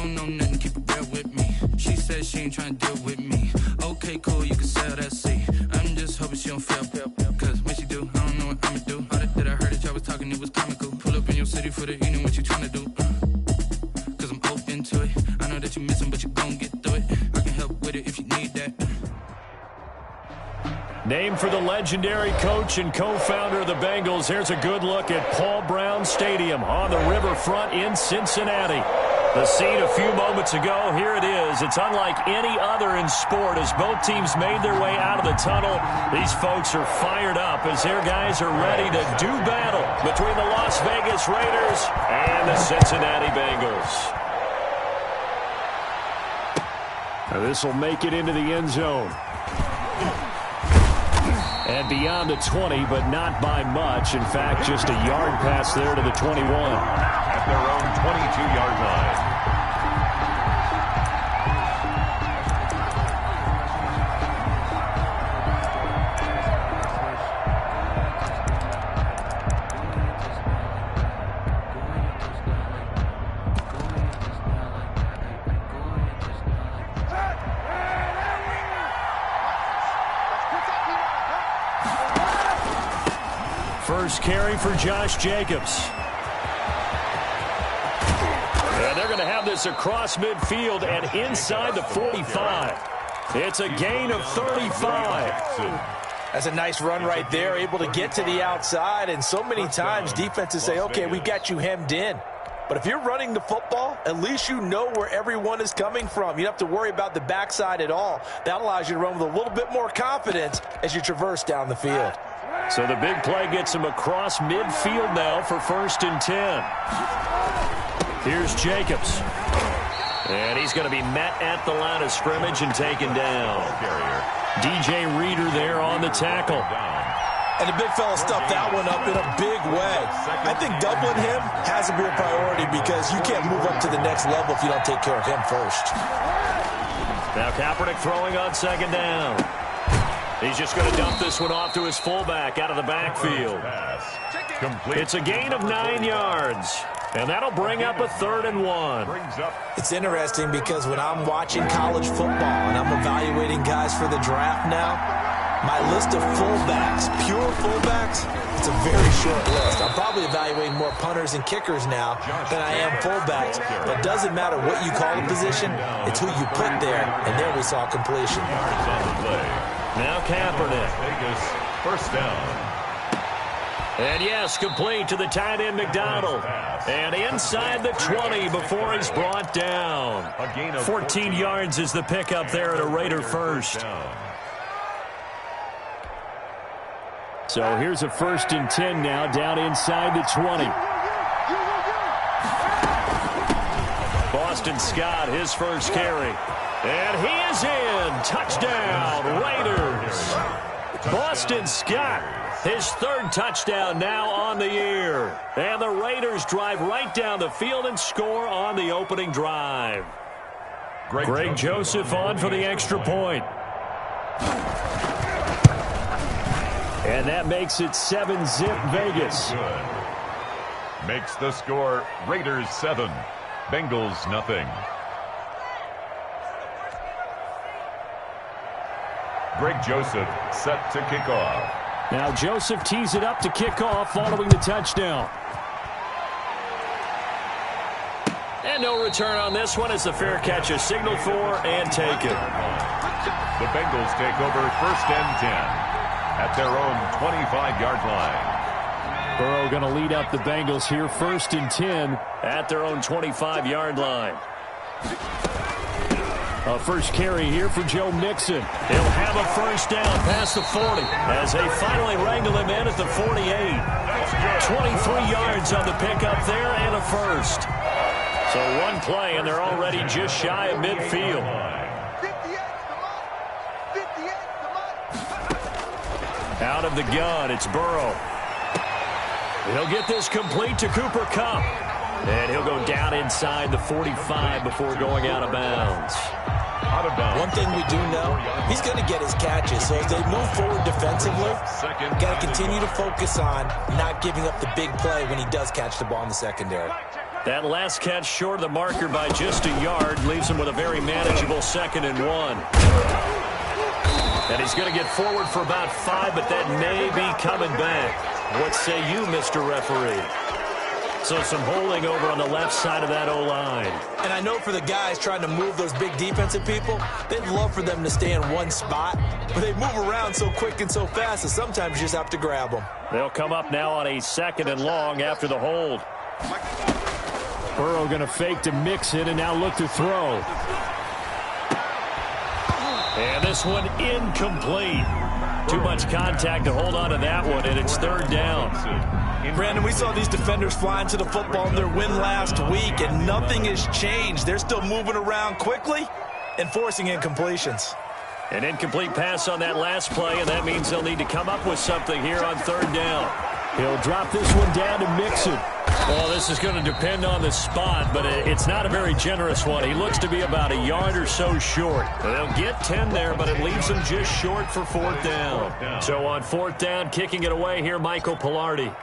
don't know nothing, keep it real with me. She said she ain't trying to deal with me. Okay, cool, you can sell that seat. I'm just hoping she don't fail. Cause when she do, I don't know what I'ma do. All that I heard that y'all was talking, it was comical. Pull up in your city for the evening, what you trying to do? Cause I'm open to it. I know that you missing, but you gon' get through it. I can help with it if you need that. Named for the legendary coach and co-founder of the Bengals, here's a good look at Paul Brown Stadium on the riverfront in Cincinnati. The scene a few moments ago, here it is. It's unlike any other in sport as both teams made their way out of the tunnel. These folks are fired up as their guys are ready to do battle between the Las Vegas Raiders and the Cincinnati Bengals. Now this will make it into the end zone. And beyond the 20, but not by much. In fact, just a yard pass there to the 21. At their own 22-yard line. First carry for Josh Jacobs. And they're going to have this across midfield and inside the 45. It's a gain of 35. That's a nice run right there, able to get to the outside. And so many times defenses say, okay, we've got you hemmed in. But if you're running the football, at least you know where everyone is coming from. You don't have to worry about the backside at all. That allows you to run with a little bit more confidence as you traverse down the field. So the big play gets him across midfield now for 1st and 10. Here's Jacobs. And he's going to be met at the line of scrimmage and taken down. DJ Reader there on the tackle. And the big fella stuffed that one up in a big way. I think doubling him has to be a priority because you can't move up to the next level if you don't take care of him first. Now Kaepernick throwing on 2nd down. He's just going to dump this one off to his fullback out of the backfield. It's a gain of 9 yards. And that'll bring up a 3rd and 1. It's interesting because when I'm watching college football and I'm evaluating guys for the draft now, my list of fullbacks, pure fullbacks, it's a very short list. I'm probably evaluating more punters and kickers now than I am fullbacks. But it doesn't matter what you call the position, it's who you put there. And there we saw completion. Now Kaepernick. Vegas, 1st down. And yes, complete to the tight end McDonald. And inside the 20 before he's brought down. 14 yards is the pickup there at a Raider first. So here's a 1st and 10 now down inside the 20. Boston Scott, his first carry. And he is in. Touchdown, Raiders. Boston Scott, his 3rd touchdown now on the year. And the Raiders drive right down the field and score on the opening drive. Greg Joseph on for the extra point. And that makes it 7-zip Vegas. Makes the score Raiders 7, Bengals nothing. Greg Joseph set to kick off. Now Joseph tees it up to kick off following the touchdown. And no return on this one as the fair catch is signaled for and taken. The Bengals take over 1st and 10 at their own 25-yard line. Burrow going to lead up the Bengals here 1st and 10 at their own 25-yard line. A first carry here for Joe Mixon. He'll have a 1st down past the 40 as they finally wrangle him in at the 48. 23 yards on the pickup there and a 1st. So one play and they're already just shy of midfield. Out of the gun, it's Burrow. He'll get this complete to Cooper Kupp. And he'll go down inside the 45 before going out of bounds. One thing we do know, he's going to get his catches. So as they move forward defensively, got to continue to focus on not giving up the big play when he does catch the ball in the secondary. That last catch short of the marker by just a yard leaves him with a very manageable 2nd and 1. And he's going to get forward for about 5, but that may be coming back. What say you, Mr. Referee? So some holding over on the left side of that O-line. And I know for the guys trying to move those big defensive people, they'd love for them to stay in one spot, but they move around so quick and so fast that sometimes you just have to grab them. They'll come up now on a 2nd and long after the hold. Burrow going to fake to mix it and now look to throw. And this one incomplete. Too much contact to hold on to that one, and it's 3rd down. Brandon, we saw these defenders fly into the football in their win last week, and nothing has changed. They're still moving around quickly and forcing incompletions. An incomplete pass on that last play, and that means they'll need to come up with something here on 3rd down. He'll drop this one down to mix it. Well, this is going to depend on the spot, but it's not a very generous one. He looks to be about a yard or so short. They'll get 10 there, but it leaves them just short for 4th down. So on 4th down, kicking it away here, Michael Pilardi.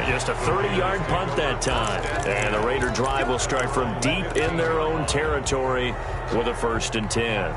Just a 30-yard punt that time. And the Raider drive will start from deep in their own territory with a 1st and 10.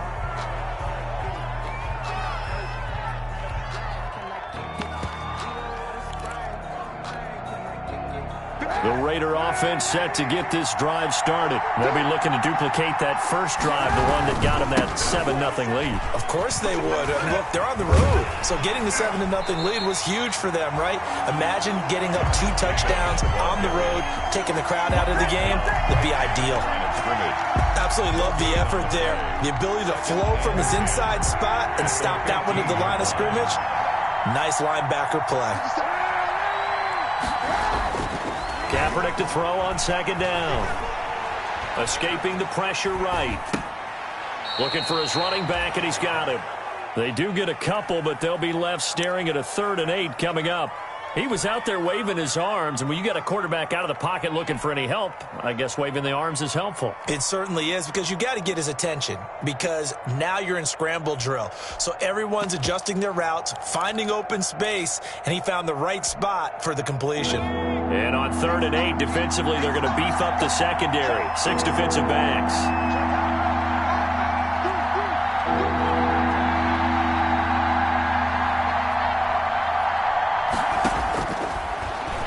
The Raider offense set to get this drive started. They'll be looking to duplicate that first drive, the one that got them that 7-0 lead. Of course they would. Look, they're on the road, so getting the 7-0 lead was huge for them, right? Imagine getting up 2 touchdowns on the road, taking the crowd out of the game. It'd be ideal. Absolutely love the effort there. The ability to flow from his inside spot and stop that one at the line of scrimmage. Nice linebacker play. Kaepernick to throw on 2nd down. Escaping the pressure right. Looking for his running back, and he's got him. They do get a couple, but they'll be left staring at a 3rd and 8 coming up. He was out there waving his arms, and when you got a quarterback out of the pocket looking for any help, I guess waving the arms is helpful. It certainly is, because you got to get his attention, because now you're in scramble drill. So everyone's adjusting their routes, finding open space, and he found the right spot for the completion. And on 3rd and 8, defensively, they're going to beef up the secondary. 6 defensive backs.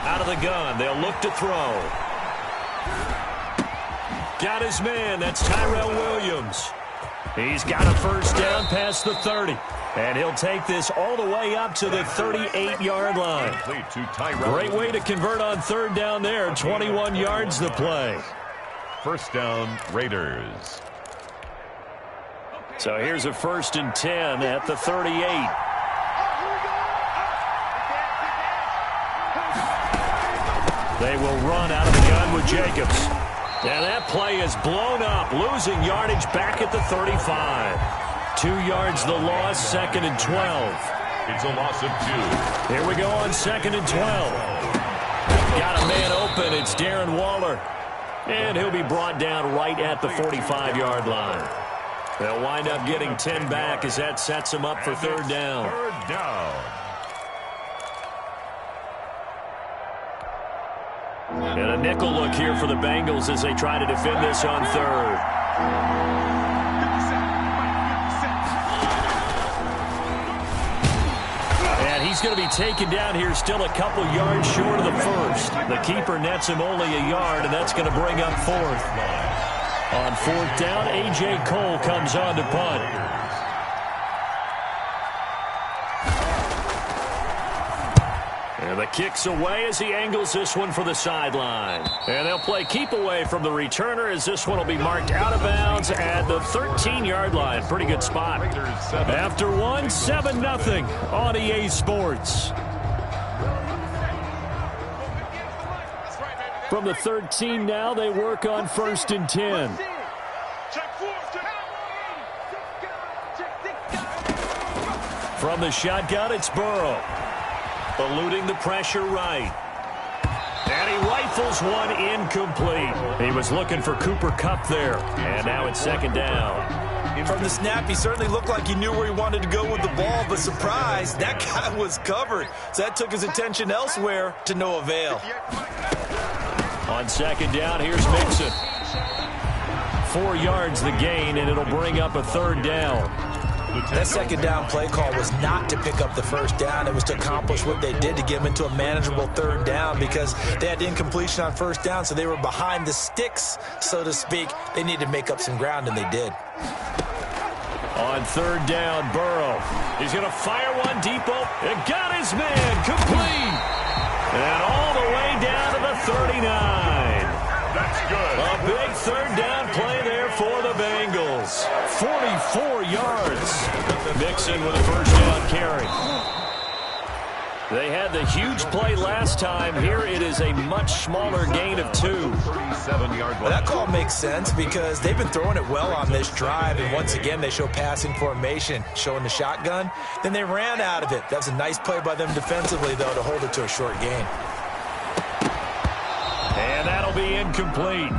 Out of the gun, they'll look to throw. Got his man, that's Tyrell Williams. He's got a 1st down past the 30. And he'll take this all the way up to the 38-yard line. Great way to convert on 3rd down there. 21 yards the play. 1st down, Raiders. So here's a 1st and 10 at the 38. They will run out of the gun with Jacobs. And that play is blown up, losing yardage back at the 35. 2 yards the loss, 2nd and 12. It's a loss of 2. Here we go on 2nd and 12. Got a man open. It's Darren Waller. And he'll be brought down right at the 45-yard line. They'll wind up getting 10 back as that sets them up for 3rd down. 3rd down. And a nickel look here for the Bengals as they try to defend this on 3rd. He's going to be taken down here, still a couple yards short of the 1st. The keeper nets him only a yard, and that's going to bring up 4th. On 4th down, A.J. Cole comes on to punt. And the kick's away as he angles this one for the sideline. And they'll play keep away from the returner as this one will be marked out of bounds at the 13-yard line. Pretty good spot. After one, 7-0 on EA Sports. From the 13 now, they work on 1st and 10. From the shotgun, it's Burrow. Eluding the pressure right. And he rifles one incomplete. He was looking for Cooper Kupp there. And now it's 2nd down. From the snap, he certainly looked like he knew where he wanted to go with the ball, but surprise, that guy was covered. So that took his attention elsewhere to no avail. On second down, here's Mixon. 4 yards the gain, and it'll bring up a third down. That second down play call was not to pick up the first down. It was to accomplish what they did to get them into a manageable third down because they had incompletion on first down, so they were behind the sticks, so to speak. They needed to make up some ground, and they did. On third down, Burrow. He's going to fire one deep. It got his man complete. And all the way down to the 39. That's good. A big third down play there for the Bengals. 44 yards. Mixon with a first down carry. They had the huge play last time. Here it is a much smaller gain of 2. 37-yard Well, that call makes sense because they've been throwing it well on this drive, and once again they show passing formation, showing the shotgun. Then they ran out of it. That was a nice play by them defensively, though, to hold it to a short gain. And that'll be incomplete.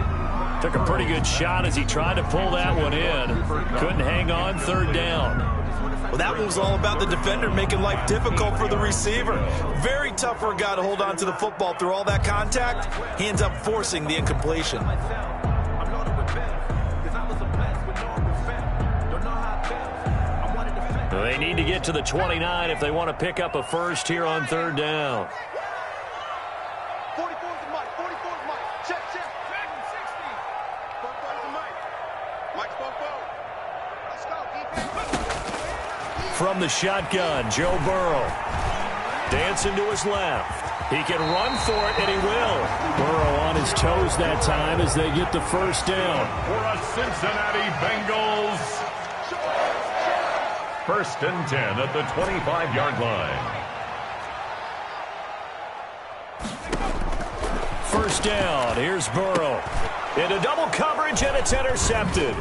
Took a pretty good shot as he tried to pull that one in. Couldn't hang on third down. Well, that one was all about the defender making life difficult for the receiver. Very tough for a guy to hold on to the football through all that contact. He ends up forcing the incompletion. They need to get to the 29 if they want to pick up a first here on third down. 44's the mic. 44's the mic. Check. 60. 44's the mic. Mike's 44. Let's go, defense. From the shotgun, Joe Burrow. Dancing to his left. He can run for it, and he will. Burrow on his toes that time as they get the first down. For a Cincinnati Bengals. First and 10 at the 25-yard line. First down, here's Burrow. Into double coverage, and it's intercepted.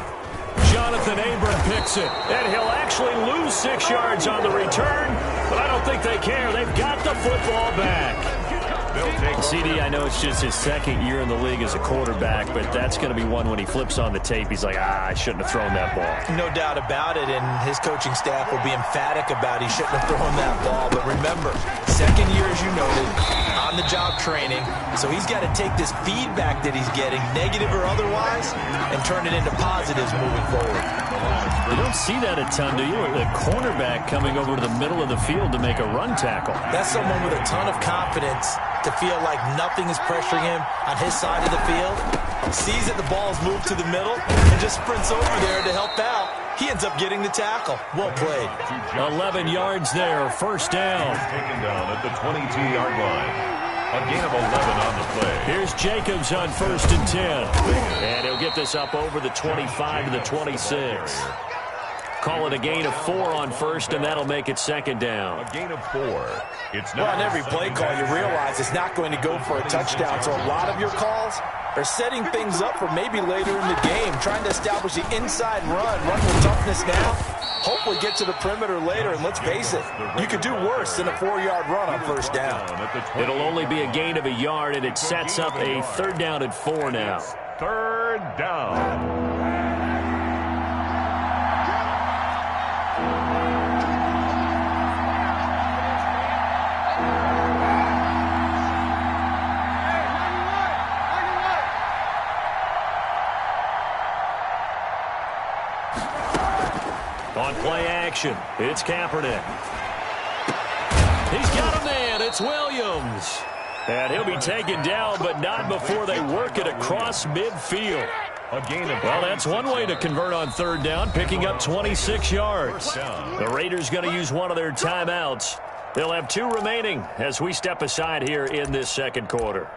Jonathan Abram picks it, and he'll actually lose 6 yards on the return, but I don't think they care. They've got the football back. CD, I know it's just his second year in the league as a quarterback, but that's going to be one when he flips on the tape. He's like, I shouldn't have thrown that ball. No doubt about it, and his coaching staff will be emphatic about he shouldn't have thrown that ball. But remember, second year, as you noted, on-the-job training, so he's got to take this feedback that he's getting, negative or otherwise, and turn it into positives moving forward. You don't see that a ton, do you? A cornerback coming over to the middle of the field to make a run tackle. That's someone with a ton of confidence to feel like nothing is pressuring him on his side of the field. Sees that the ball is moved to the middle and just sprints over there to help out. He ends up getting the tackle. Well played. 11 yards there, first down. Taken down at the 22-yard line. A gain of 11 on the play. Here's Jacobs on first and 10. And he'll get this up over the 25 to the 26. Call it a gain of 4 on first, and that'll make it second down. A gain of 4. It's now on every play call, you realize it's not going to go for a touchdown. So a lot of your calls are setting things up for maybe later in the game, trying to establish the inside run with toughness now, hopefully get to the perimeter later. And let's face it, you could do worse than a 4-yard run on first down. It'll only be a gain of a yard, and it sets up a third down and 4 now. Third down. On play action, it's Kaepernick. He's got a man, it's Williams. And he'll be taken down, but not before they work it across midfield. Well, that's one way to convert on third down, picking up 26 yards. The Raiders going to use one of their timeouts. They'll have 2 remaining as we step aside here in this second quarter.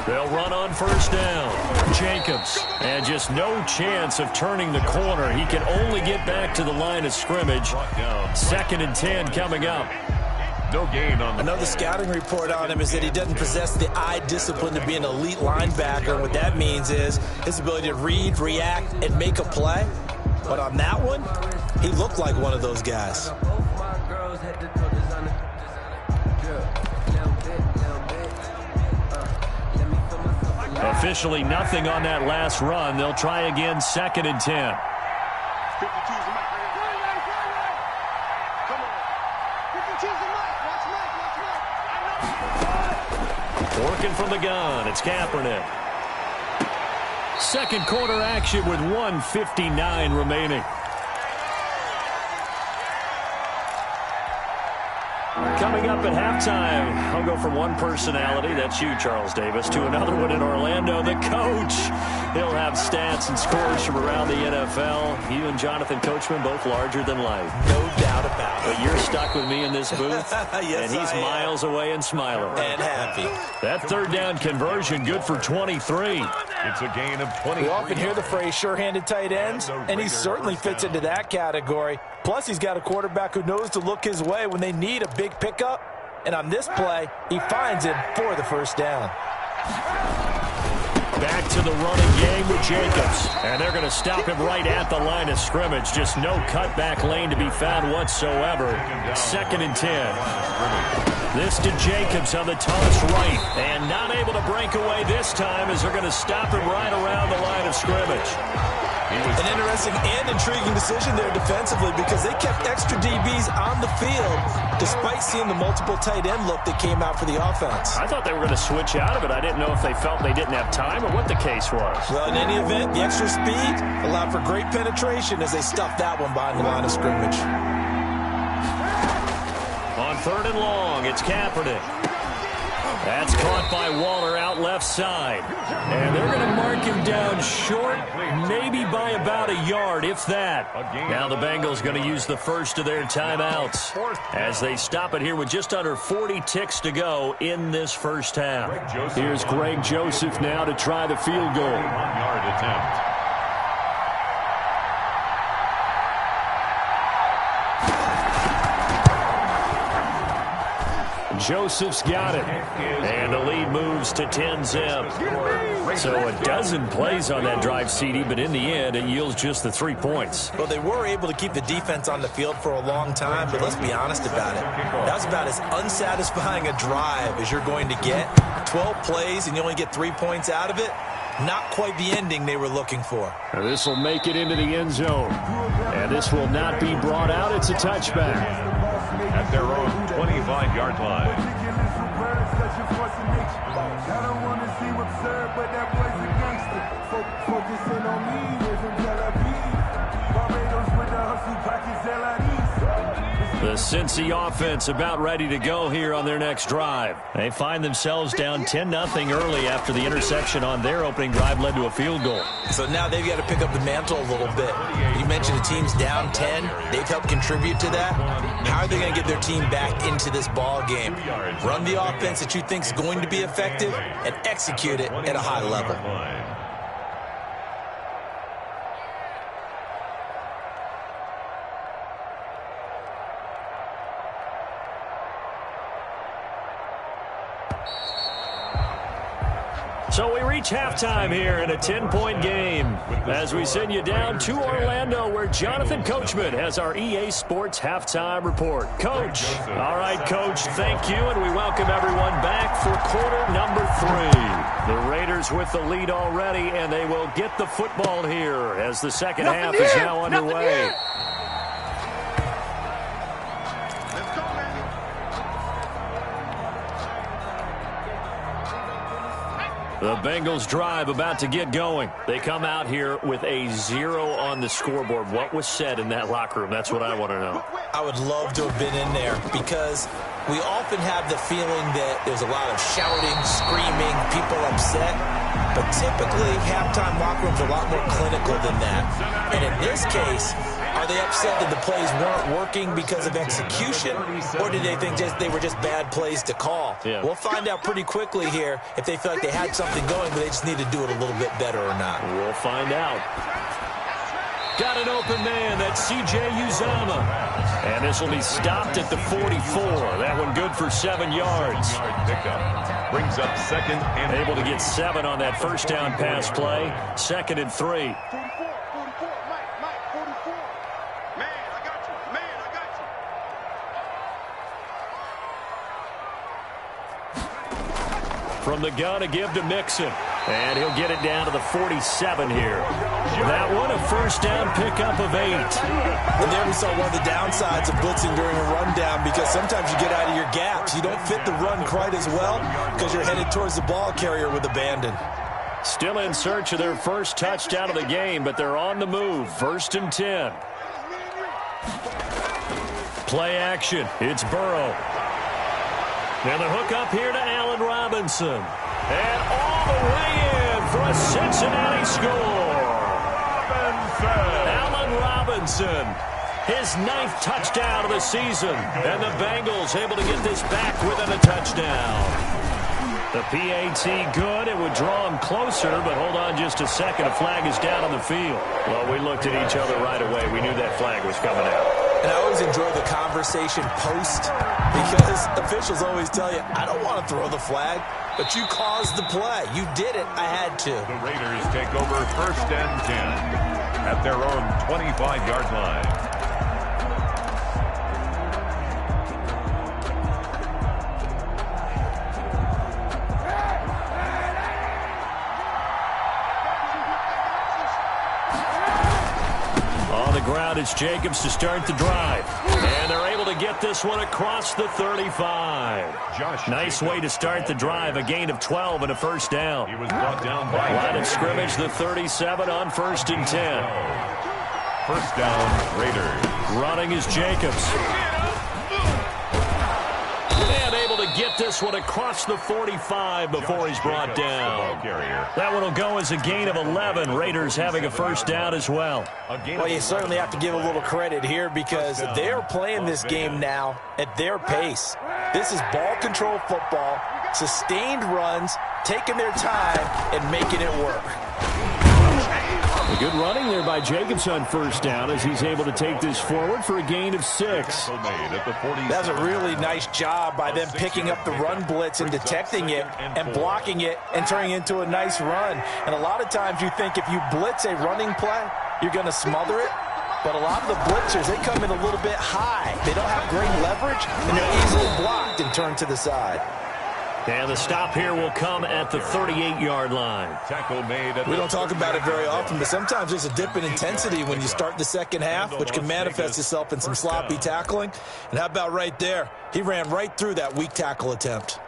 They'll run on first down. Jacobs, and just no chance of turning the corner. He can only get back to the line of scrimmage. Second and 10 coming up. No gain on the Another scouting report on him is that he doesn't possess the eye discipline to be an elite linebacker. What that means is his ability to read, react, and make a play. But on that one, he looked like one of those guys. Officially nothing on that last run. They'll try again, 2nd and 10. 52's the mic right here. Come on. 52's the mic. Watch mic. Working from the gun, it's Kaepernick. Second quarter action with 1:59 remaining. Coming up at halftime, I'll go from one personality, that's you, Charles Davis, to another one in Orlando, the coach. He'll have stats and scores from around the NFL. You and Jonathan Coachman, both larger than life. No doubt about it. But you're stuck with me in this booth, Yes, and he's I am. miles away and smiling. And happy. That third down conversion, good for 23. It's a gain of 20. We often hear the phrase sure-handed tight ends, and he certainly fits into that category. Plus, he's got a quarterback who knows to look his way when they need a big pickup. And on this play, he finds him for the first down. Back to the running game with Jacobs. And they're going to stop him right at the line of scrimmage. Just no cutback lane to be found whatsoever. 2nd and 10. This to Jacobs on the toss right. And not able to break away this time as they're going to stop him right around the line of scrimmage. An interesting and intriguing decision there defensively because they kept extra DBs on the field despite seeing the multiple tight end look that came out for the offense. I thought they were going to switch out of it. I didn't know if they felt they didn't have time or what the case was. Well, in any event, the extra speed allowed for great penetration as they stuffed that one behind the line of scrimmage. On 3rd and long, it's Kaepernick. That's caught by Waller out left side. And they're going to mark him down short, maybe by about a yard, if that. Now the Bengals going to use the first of their timeouts as they stop it here with just under 40 ticks to go in this first half. Here's Greg Joseph now to try the field goal. 1-yard attempt. Joseph's got it. And the lead moves to 10-zip. So a dozen plays on that drive, CD, but in the end, it yields just the 3 points. Well, they were able to keep the defense on the field for a long time, but let's be honest about it. That was about as unsatisfying a drive as you're going to get. 12 plays and you only get 3 points out of it. Not quite the ending they were looking for. This will make it into the end zone. And this will not be brought out. It's a touchback. At their own 25-yard line. The Cincy offense about ready to go here on their next drive. They find themselves down 10-0 early after the interception on their opening drive led to a field goal. So now they've got to pick up the mantle a little bit. You mentioned the team's down 10. They've helped contribute to that. How are they going to get their team back into this ball game? Run the offense that you think is going to be effective and execute it at a high level. So we reach halftime here in a 10-point game as we send you down to Orlando where Jonathan Coachman has our EA Sports halftime report. Coach. All right, Coach, thank you, and we welcome everyone back for quarter number 3. The Raiders with the lead already, and they will get the football here as the second half is now underway. The Bengals drive about to get going. They come out here with a 0 on the scoreboard. What was said in that locker room? That's what I want to know. I would love to have been in there because we often have the feeling that there's a lot of shouting, screaming, people upset. But typically, halftime locker rooms are a lot more clinical than that. And in this case, are they upset that the plays weren't working because of execution, or did they think they were just bad plays to call? Yeah. We'll find out pretty quickly here if they feel like they had something going, but they just need to do it a little bit better or not. We'll find out. Got an open man. That's C.J. Uzama. And this will be stopped at the 44. That one good for 7 yards. Pickup brings up second and Able to get 7 on that first down pass play. 2nd and 3. 44, Mike, 44. Man, I got you. From the gun, a give to Mixon. And he'll get it down to the 47 here. That one, a first down pickup of 8. And there we saw one of the downsides of blitzing during a rundown, because sometimes you get out of your gaps. You don't fit the run quite as well because you're headed towards the ball carrier with abandon. Still in search of their first touchdown of the game, but they're on the move. 1st and 10. Play action. It's Burrow. Now the hook up here to Allen Robinson. And all the way in for a Cincinnati score. Allen Robinson, his 9th touchdown of the season. And the Bengals able to get this back within a touchdown. The PAT good. It would draw him closer, but hold on just a second. A flag is down on the field. Well, we looked at each other right away. We knew that flag was coming out. And I always enjoy the conversation post, because officials always tell you, I don't want to throw the flag, but you caused the play. You did it. I had to. The Raiders take over 1st and 10 at their own 25-yard line. Ground, it's Jacobs to start the drive. And they're able to get this one across the 35. Nice way to start the drive. A gain of 12 and a first down. He was brought down by line of scrimmage, the 37 on 1st and 10. First down, Raiders. Running is Jacobs. And able to get this one across the 45 before he's brought down. That one will go as a gain of 11. Raiders having a first down as well. Well, you certainly have to give a little credit here, because they're playing this game now at their pace. This is ball control football, sustained runs, taking their time and making it work. A good running there by Jacobs on first down as he's able to take this forward for a gain of 6. That's a really nice job by them picking up the run blitz and detecting it and blocking it and turning it into a nice run. And a lot of times you think if you blitz a running play, you're going to smother it. But a lot of the blitzers, they come in a little bit high. They don't have great leverage, and they're easily blocked and turned to the side. And the stop here will come at the 38-yard line. We don't talk about it very often, but sometimes there's a dip in intensity when you start the second half, which can manifest itself in some sloppy tackling. And how about right there? He ran right through that weak tackle attempt.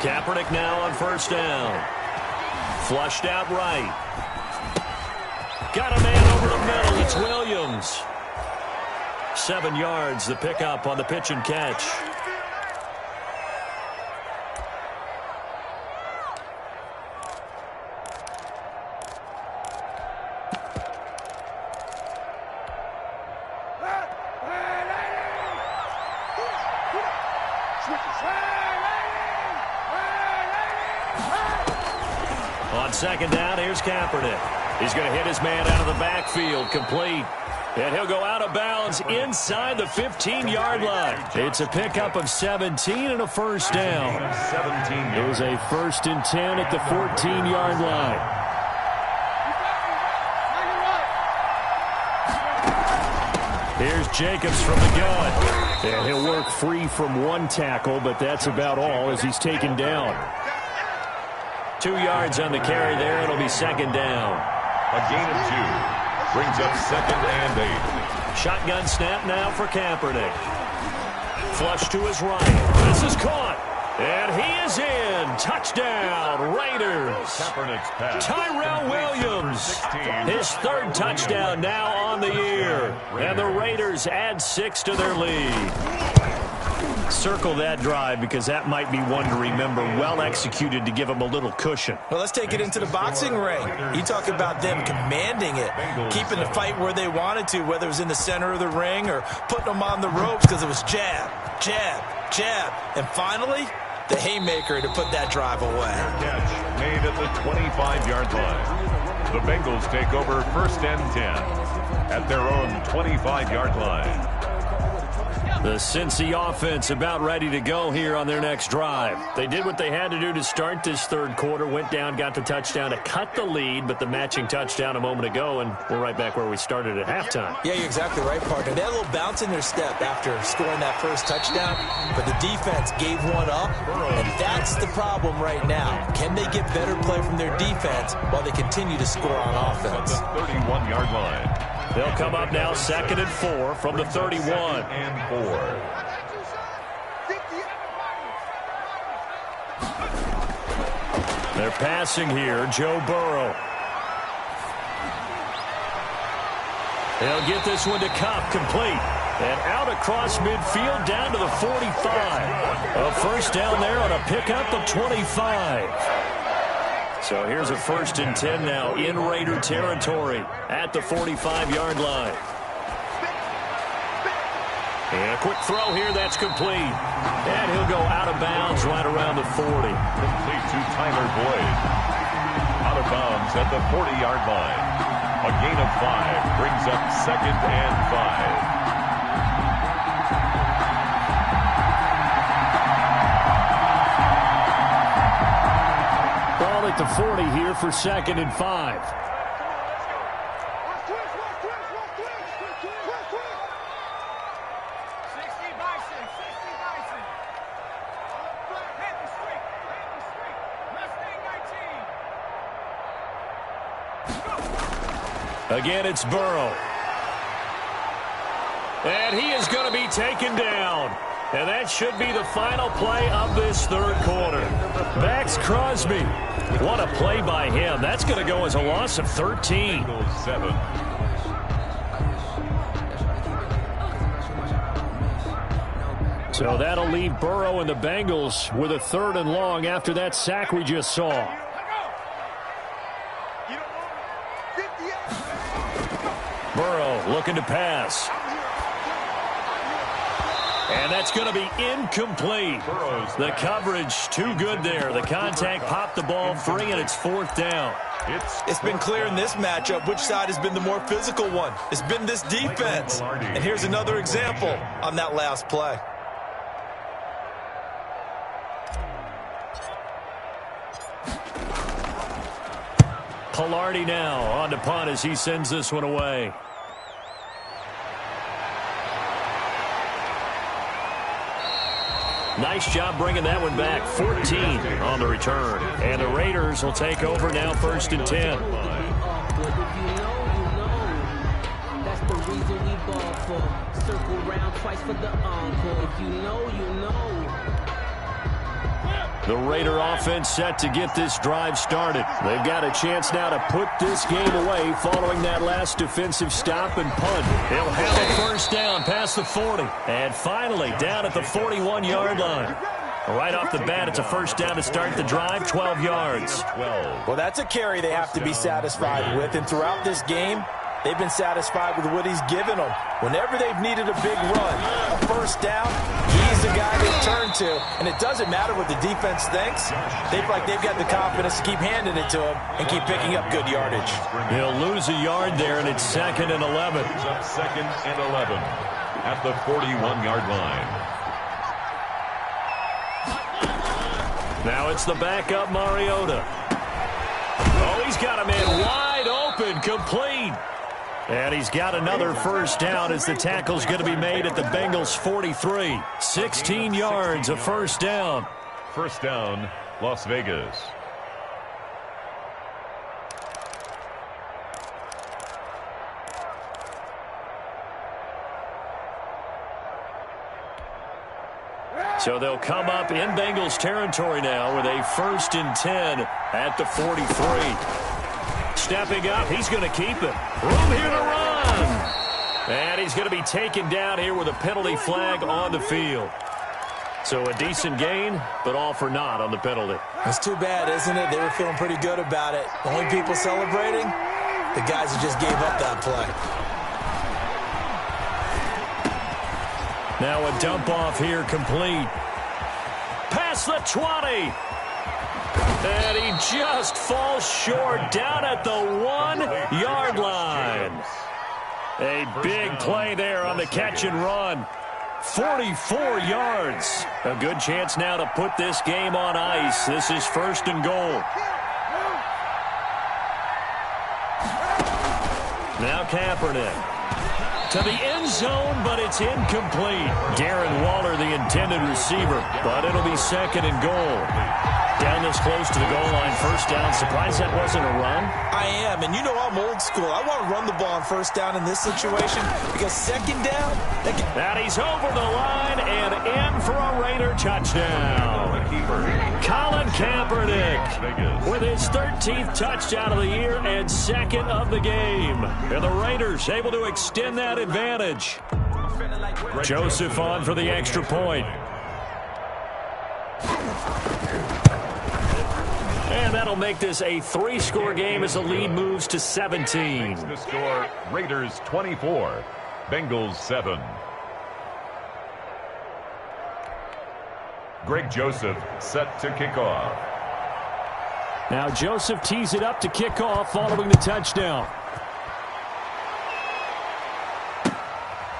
Kaepernick now on first down. Flushed out right. Got a man over the middle. It's Williams. 7 yards, the pickup on the pitch and catch. On second down, here's Kaepernick. He's going to hit his man out of the backfield, complete. And he'll go out of bounds inside the 15-yard line. It's a pickup of 17 and a first down. It was a 1st and 10 at the 14-yard line. Here's Jacobs from the gun. And he'll work free from one tackle, but that's about all as he's taken down. 2 yards on the carry there. It'll be second down. A gain of 2. Brings up 2nd and 8. Shotgun snap now for Kaepernick. Flush to his right. This is caught. And he is in. Touchdown, Raiders. Kaepernick's pass. Tyrell Williams. His 3rd touchdown now on the year. And the Raiders add 6 to their lead. Circle that drive because that might be one to remember. Well executed to give them a little cushion. Well, let's take it into the boxing ring. You talk about them commanding it, keeping the fight where they wanted to, whether it was in the center of the ring or putting them on the ropes, because it was jab, jab, jab. And finally, the haymaker to put that drive away. Catch made at the 25-yard line. The Bengals take over 1st and 10 at their own 25-yard line. The Cincy offense about ready to go here on their next drive. They did what they had to do to start this third quarter, went down, got the touchdown to cut the lead, but the matching touchdown a moment ago, and we're right back where we started at halftime. Yeah, you're exactly right, partner. They had a little bounce in their step after scoring that first touchdown, but the defense gave one up, and that's the problem right now. Can they get better play from their defense while they continue to score on offense? At the 31-yard line. They'll come up now 2nd and 4 from the 31. 2nd and 4. They're passing here, Joe Burrow. They'll get this one to Kupp, complete. And out across midfield, down to the 45. A first down there on a pickup of 25. So here's a 1st and 10 now in Raider territory at the 45-yard line. And a quick throw here, that's complete. And he'll go out of bounds right around the 40. Complete to Tyler Boyd. Out of bounds at the 40-yard line. A gain of 5 brings up 2nd and 5. Ball at the 40 here for 2nd and 5. Again, it's Burrow. And he is going to be taken down. And that should be the final play of this third quarter. Max Crosby. What a play by him. That's going to go as a loss of 13. 7. So that'll leave Burrow and the Bengals with a 3rd and long after that sack we just saw. Burrow looking to pass. And that's going to be incomplete. The coverage too good there. The contact popped the ball free, and it's 4th down. It's been clear in this matchup which side has been the more physical one. It's been this defense. And here's another example on that last play. Pilardi now on to punt as he sends this one away. Nice job bringing that one back. 14 on the return. And the Raiders will take over now 1st and 10. That's the reason we ball for. Circle round twice for the encore. If you know, you know. The Raider offense set to get this drive started. They've got a chance now to put this game away following that last defensive stop and punt. They'll have a 1st down past the 40. And finally down at the 41-yard line. Right off the bat, it's a 1st down to start the drive, 12 yards. Well, that's a carry they have to be satisfied with. And throughout this game, they've been satisfied with what he's given them. Whenever they've needed a big run, a 1st down, he's the guy they turn to. And it doesn't matter what the defense thinks. They feel like they've got the confidence to keep handing it to him and keep picking up good yardage. He'll lose a yard there, and it's 2nd and 11. 2nd and 11 at the 41-yard line. Now it's the backup Mariota. Oh, he's got a man wide open, complete. And he's got another 1st down as the tackle's going to be made at the Bengals 43. 16 yards, a 1st down. 1st down, Las Vegas. So they'll come up in Bengals territory now with a 1st and 10 at the 43. Stepping up, he's going to keep it. Room here to run. And he's going to be taken down here with a penalty flag on the field. So a decent gain, but all for naught on the penalty. That's too bad, isn't it? They were feeling pretty good about it. The only people celebrating, the guys who just gave up that play. Now a dump off here complete. Past the 20. And he just falls short down at the 1-yard line. A big play there on the catch and run. 44 yards. A good chance now to put this game on ice. This is 1st and goal. Now Kaepernick. To the end zone, but it's incomplete. Darren Waller, the intended receiver, but it'll be 2nd and goal. Down this close to the goal line, 1st down. Surprised that wasn't a run? I am, and you know I'm old school. I want to run the ball on 1st down in this situation because 2nd down... And he's over the line and in for a Raider touchdown. Colin Kaepernick with his 13th touchdown of the year and 2nd of the game. And the Raiders able to extend that advantage. Joseph on for the extra point. And that'll make this a 3-score game as the lead moves to 17. Makes the score Raiders 24, Bengals 7. Greg Joseph set to kick off. Now Joseph tees it up to kick off following the touchdown.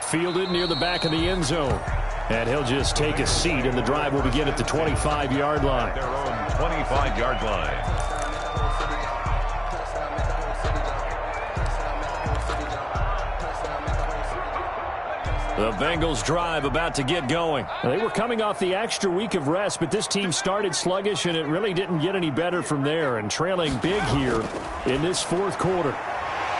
Fielded near the back of the end zone. And he'll just take a seat, and the drive will begin at the 25-yard line. Their own 25-yard line. The Bengals drive about to get going. They were coming off the extra week of rest, but this team started sluggish, and it really didn't get any better from there, and trailing big here in this 4th quarter.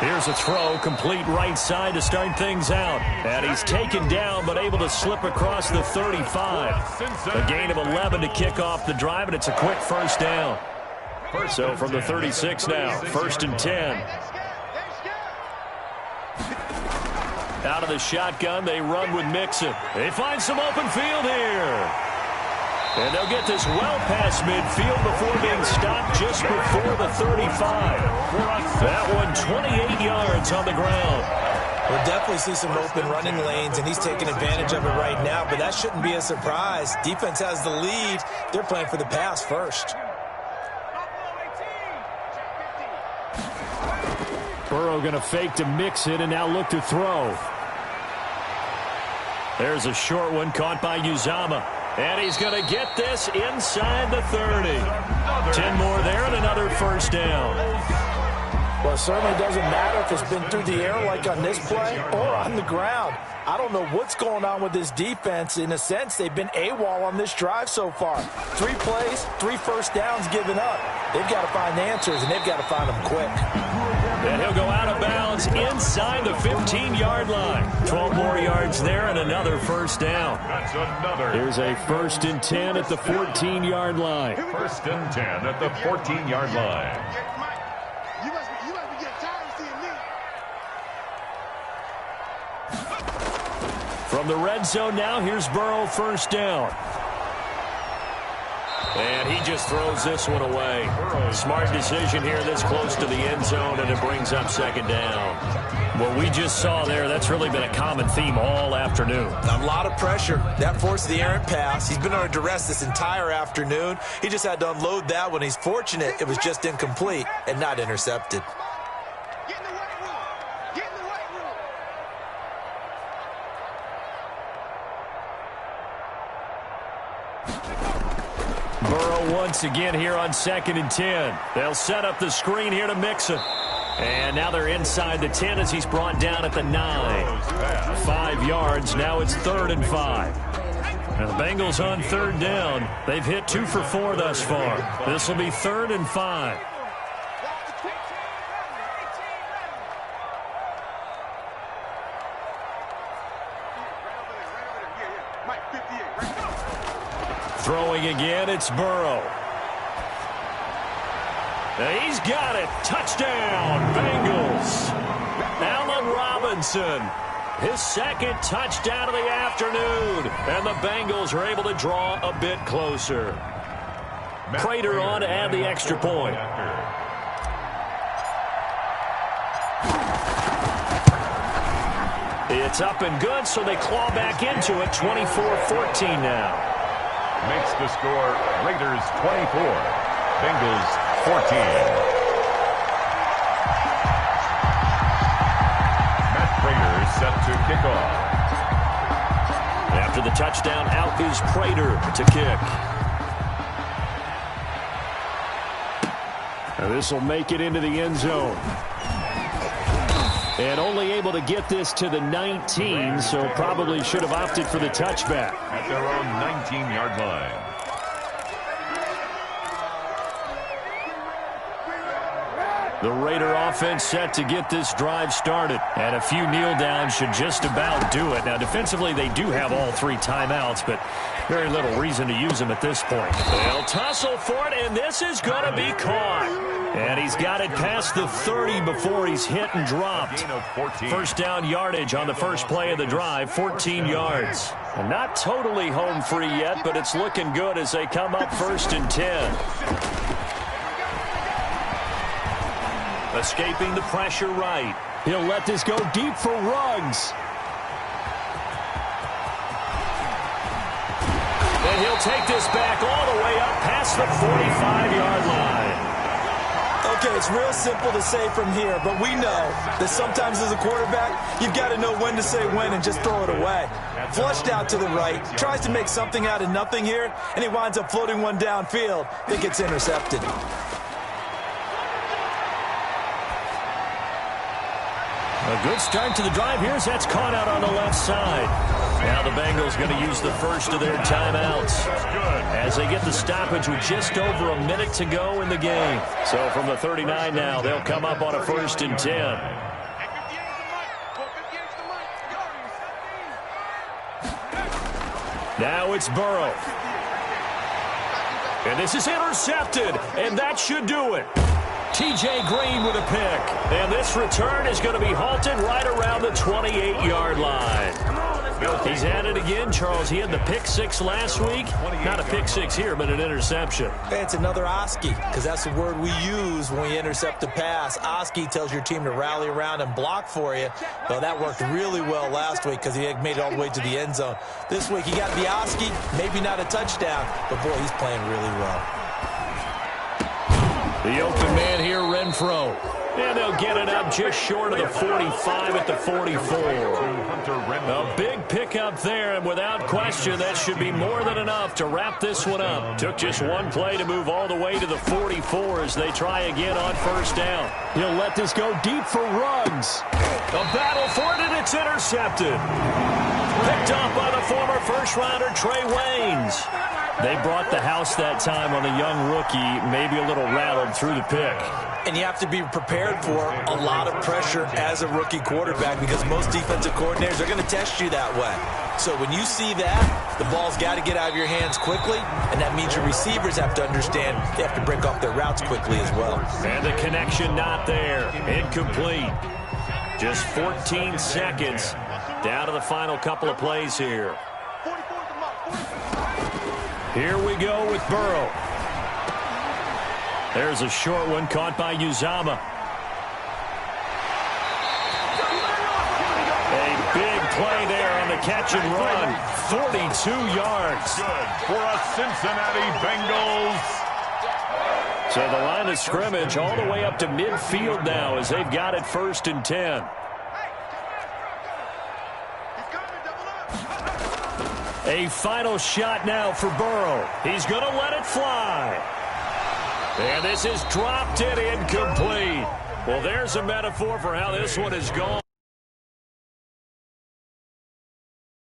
Here's a throw, complete right side to start things out. And he's taken down, but able to slip across the 35. A gain of 11 to kick off the drive, and it's a quick 1st down. So from the 36 now, 1st and 10. Out of the shotgun, they run with Mixon. They find some open field here. And they'll get this well past midfield before being stopped just before the 35. That one 28 yards on the ground. We'll definitely see some open running lanes, and he's taking advantage of it right now, but that shouldn't be a surprise. Defense has the lead. They're playing for the pass first. Burrow going to fake to mix it and now look to throw. There's a short one caught by Uzama. And he's going to get this inside the 30. 10 more there and another 1st down. Well, it certainly doesn't matter if it's been through the air like on this play or on the ground. I don't know what's going on with this defense. In a sense, they've been AWOL on this drive so far. 3 plays, 3 1st downs given up. They've got to find answers, and they've got to find them quick. And he'll go out of bounds inside the 15-yard line. 12 more yards there and another 1st down. That's another. Here's a 1st and 10 at the 14-yard line. 1st and 10 at the 14-yard line. You must be getting tired of seeing me. From the red zone now, here's Burrow 1st down. And he just throws this one away. Smart decision here this close to the end zone, and it brings up 2nd down. What we just saw there, that's really been a common theme all afternoon. A lot of pressure. That forced the errant pass. He's been under duress this entire afternoon. He just had to unload that one. He's fortunate it was just incomplete and not intercepted. Get in the weight room. Get in the weight room. Burrow once again here on 2nd and 10. They'll set up the screen here to Mixon. And now they're inside the 10 as he's brought down at the 9. 5 yards. Now it's 3rd and 5. And the Bengals on 3rd down. They've hit 2 for 4 thus far. This will be 3rd and 5. Throwing again, it's Burrow. He's got it. Touchdown, Bengals. Allen Robinson, his 2nd touchdown of the afternoon. And the Bengals are able to draw a bit closer. Prater on to add the extra point. It's up and good, so they claw back into it. 24-14 now. Makes the score Raiders 24, Bengals 14. Matt Prater set to kick off. After the touchdown, out is Prater to kick. And this will make it into the end zone. And only able to get this to the 19, so probably should have opted for the touchback. At their own 19-yard line. The Raider offense set to get this drive started. And a few kneel downs should just about do it. Now, defensively, they do have all 3 timeouts, but very little reason to use them at this point. They'll tussle for it, and this is going to be caught. And he's got it past the 30 before he's hit and dropped. First down yardage on the first play of the drive, 14 yards. And not totally home free yet, but it's looking good as they come up 1st and 10. Escaping the pressure right. He'll let this go deep for Ruggs. And he'll take this back all the way up past the 45-yard line. Okay, it's real simple to say from here, but we know that sometimes as a quarterback, you've got to know when to say when and just throw it away. Flushed out to the right, tries to make something out of nothing here, and he winds up floating one downfield that gets intercepted. A good start to the drive here as that's caught out on the left side. Now the Bengals going to use the first of their timeouts as they get the stoppage with just over a minute to go in the game. So from the 39 now, they'll come up on a 1st and 10. Now it's Burrow. And this is intercepted, and that should do it. T.J. Green with a pick. And this return is going to be halted right around the 28-yard line. He's at it again, Charles. He had the pick 6 last week. Not a pick 6 here, but an interception. It's another Oski, because that's the word we use when we intercept a pass. Oski tells your team to rally around and block for you. Well, that worked really well last week because he made it all the way to the end zone. This week he got the Oski, maybe not a touchdown, but boy, he's playing really well. The open man here, Renfro. And they'll get it up just short of the 45 at the 44. A big pickup there, and without question, that should be more than enough to wrap this one up. Took just one play to move all the way to the 44 as they try again on 1st down. He'll let this go deep for Ruggs. A battle for it, and it's intercepted. Picked up by the former first-rounder Trey Waynes. They brought the house that time on the young rookie, maybe a little rattled through the pick. And you have to be prepared for a lot of pressure as a rookie quarterback because most defensive coordinators are going to test you that way. So when you see that, the ball's got to get out of your hands quickly, and that means your receivers have to understand they have to break off their routes quickly as well. And the connection not there. Incomplete. Just 14 seconds down to the final couple of plays here. Here we go with Burrow. There's a short one caught by Uzama. A big play there on the catch and run. 42 yards. Good for a Cincinnati Bengals. So the line of scrimmage all the way up to midfield now as they've got it 1st and 10. A final shot now for Burrow. He's going to let it fly. And this is dropped and incomplete. Well, there's a metaphor for how this one is gone.